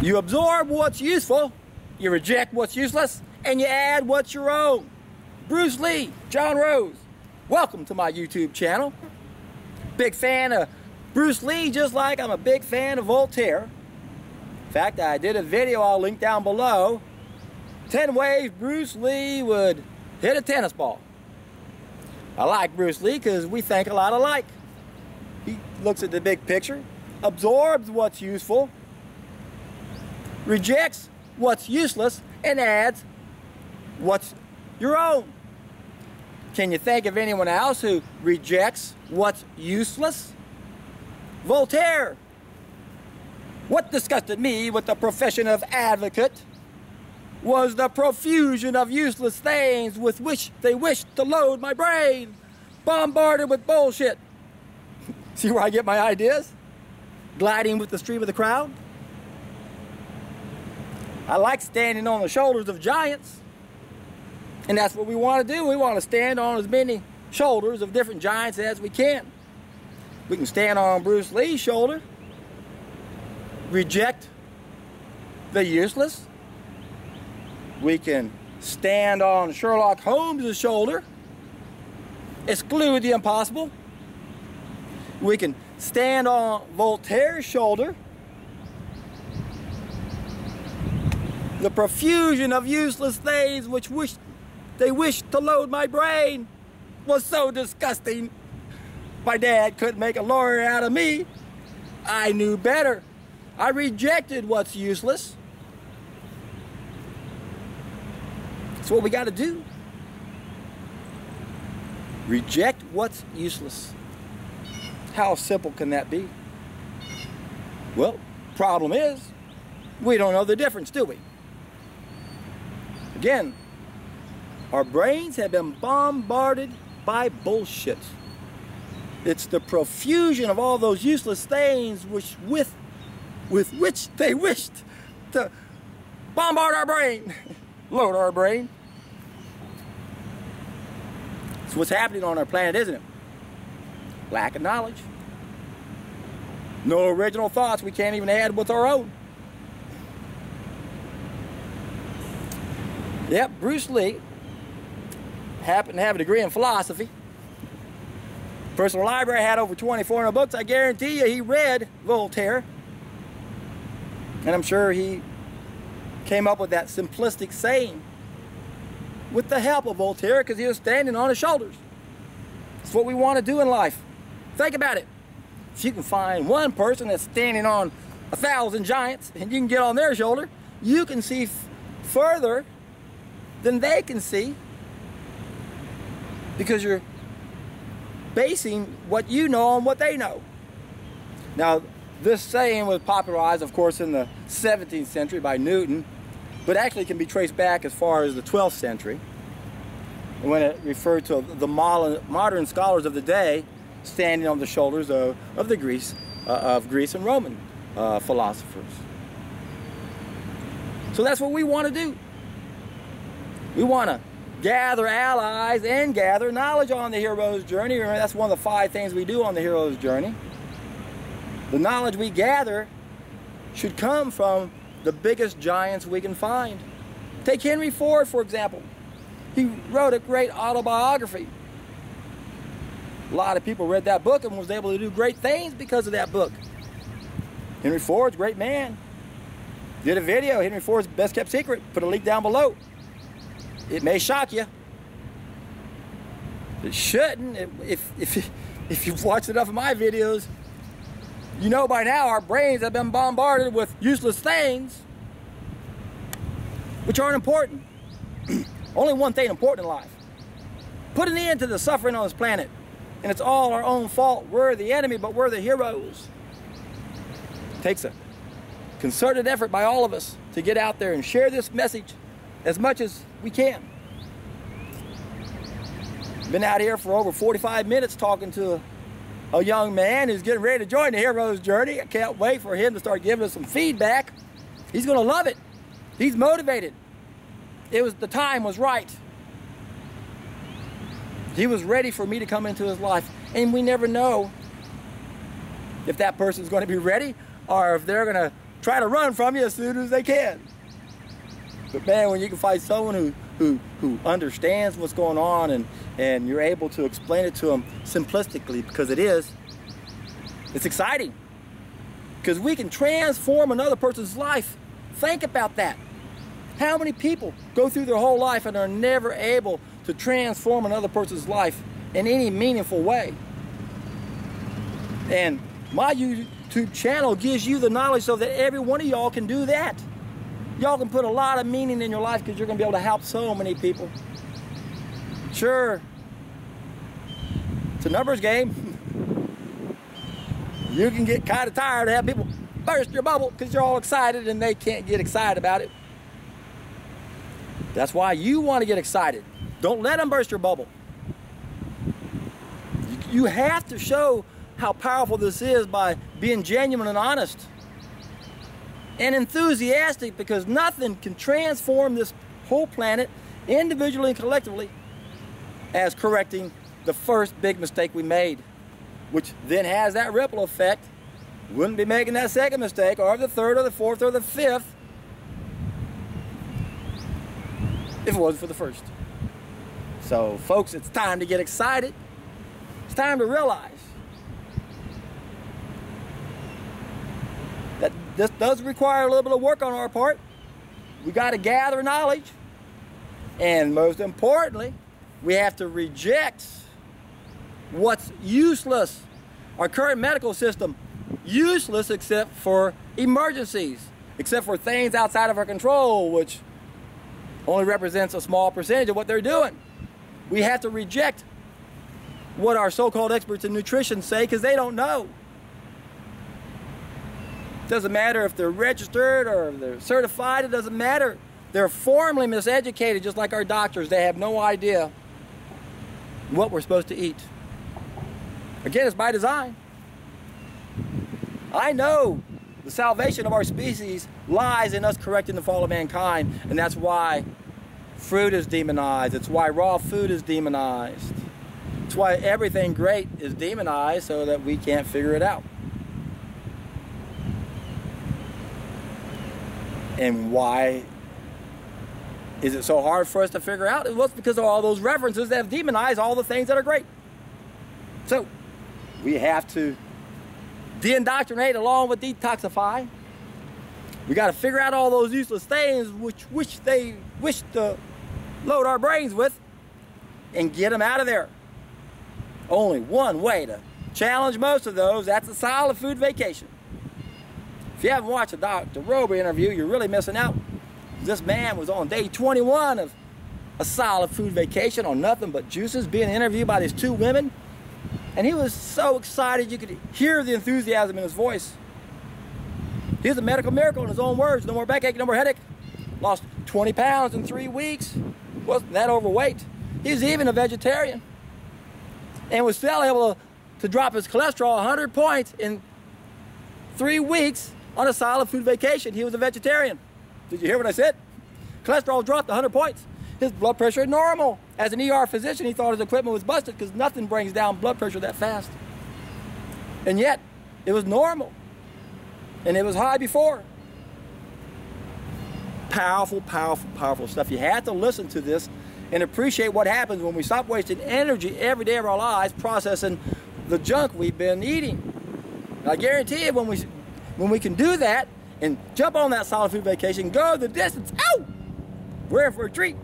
You absorb what's useful, you reject what's useless, and you add what's your own. Bruce Lee, John Rose, welcome to my YouTube channel. Big fan of Bruce Lee, just like I'm a big fan of Voltaire. In fact, I did a video I'll link down below. 10 ways Bruce Lee would hit a tennis ball. I like Bruce Lee because we think a lot alike. He looks at the big picture, absorbs what's useful, rejects what's useless, and adds what's your own. Can you think of anyone else who rejects what's useless? Voltaire. What disgusted me with the profession of advocate was the profusion of useless things with which they wished to load my brain, bombarded with bullshit. See where I get my ideas? Gliding with the stream of the crowd. I like standing on the shoulders of giants. And that's what we want to do. We want to stand on as many shoulders of different giants as we can. We can stand on Bruce Lee's shoulder, reject the useless. We can stand on Sherlock Holmes' shoulder, exclude the impossible. We can stand on Voltaire's shoulder. The profusion of useless things which they wished to load my brain was so disgusting. My dad couldn't make a lawyer out of me. I knew better. I rejected what's useless. That's what we got to do. Reject what's useless. How simple can that be? Well, problem is, we don't know the difference, do we? Again, our brains have been bombarded by bullshit. It's the profusion of all those useless things with which they wished to bombard our brain, load our brain. It's what's happening on our planet, isn't it? Lack of knowledge. No original thoughts. We can't even add what's our own. Yep, Bruce Lee happened to have a degree in philosophy. Personal library had over 2,400 books. I guarantee you he read Voltaire. And I'm sure he came up with that simplistic saying with the help of Voltaire because he was standing on his shoulders. It's what we want to do in life. Think about it. If you can find one person that's standing on 1,000 giants and you can get on their shoulder, you can see further than they can see because you're basing what you know on what they know. Now, this saying was popularized, of course, in the 17th century by Newton, but actually can be traced back as far as the 12th century when it referred to the modern scholars of the day standing on the shoulders of Greece and Roman philosophers. So that's what we want to do. We want to gather allies and gather knowledge on the hero's journey. Remember, that's one of the 5 things we do on the hero's journey. The knowledge we gather should come from the biggest giants we can find. Take Henry Ford, for example. He wrote a great autobiography. A lot of people read that book and was able to do great things because of that book. Henry Ford's a great man. Did a video, Henry Ford's best kept secret. Put a link down below. It may shock you. It shouldn't. If you've watched enough of my videos, you know by now our brains have been bombarded with useless things which aren't important. Only one thing important in life. Put an end to the suffering on this planet. And it's all our own fault. We're the enemy, but we're the heroes. It takes a concerted effort by all of us to get out there and share this message as much as we can. Been out here for over 45 minutes talking to a young man who's getting ready to join the hero's journey. I can't wait for him to start giving us some feedback. He's going to love it. He's motivated. The time was right. He was ready for me to come into his life. And we never know if that person's going to be ready or if they're going to try to run from you as soon as they can. But man, when you can find someone who understands what's going on and you're able to explain it to them simplistically, because it's exciting. Because we can transform another person's life. Think about that. How many people go through their whole life and are never able to transform another person's life in any meaningful way? And my YouTube channel gives you the knowledge so that every one of y'all can do that. Y'all can put a lot of meaning in your life because you're going to be able to help so many people. Sure, it's a numbers game. You can get kind of tired of having people burst your bubble because you're all excited and they can't get excited about it. That's why you want to get excited. Don't let them burst your bubble. You have to show how powerful this is by being genuine and honest and enthusiastic, because nothing can transform this whole planet individually and collectively as correcting the first big mistake we made, which then has that ripple effect. Wouldn't be making that second mistake, or the third, or the fourth, or the fifth, if it wasn't for the first. So, folks, it's time to get excited. It's time to realize that this does require a little bit of work on our part. We got to gather knowledge, and most importantly, we have to reject what's useless. Our current medical system, useless except for emergencies, except for things outside of our control, which only represents a small percentage of what they're doing. We have to reject what our so-called experts in nutrition say, because they don't know. Doesn't matter if they're registered or if they're certified, it doesn't matter. They're formally miseducated, just like our doctors. They have no idea what we're supposed to eat. Again, it's by design. I know the salvation of our species lies in us correcting the fall of mankind, and that's why fruit is demonized. It's why raw food is demonized. It's why everything great is demonized, so that we can't figure it out. And why is it so hard for us to figure out? Well, it's because of all those references that have demonized all the things that are great. So, we have to de-indoctrinate along with detoxify. We got to figure out all those useless things which they wish to load our brains with and get them out of there. Only one way to challenge most of those, that's a solid food vacation. If you haven't watched a Dr. Rober interview, you're really missing out. This man was on day 21 of a solid food vacation on nothing but juices, being interviewed by these two women. And he was so excited, you could hear the enthusiasm in his voice. He's a medical miracle in his own words. No more backache, no more headache. Lost 20 pounds in 3 weeks. Wasn't that overweight. He was even a vegetarian. And was still able to drop his cholesterol 100 points in 3 weeks on a solid food vacation. He was a vegetarian. Did you hear what I said? Cholesterol dropped 100 points. His blood pressure normal. As an ER physician, he thought his equipment was busted because nothing brings down blood pressure that fast. And yet, it was normal. And it was high before. Powerful, powerful, powerful stuff. You have to listen to this and appreciate what happens when we stop wasting energy every day of our lives processing the junk we've been eating. And I guarantee you, when we can do that and jump on that solid food vacation, go the distance, ow! We're in for a treat.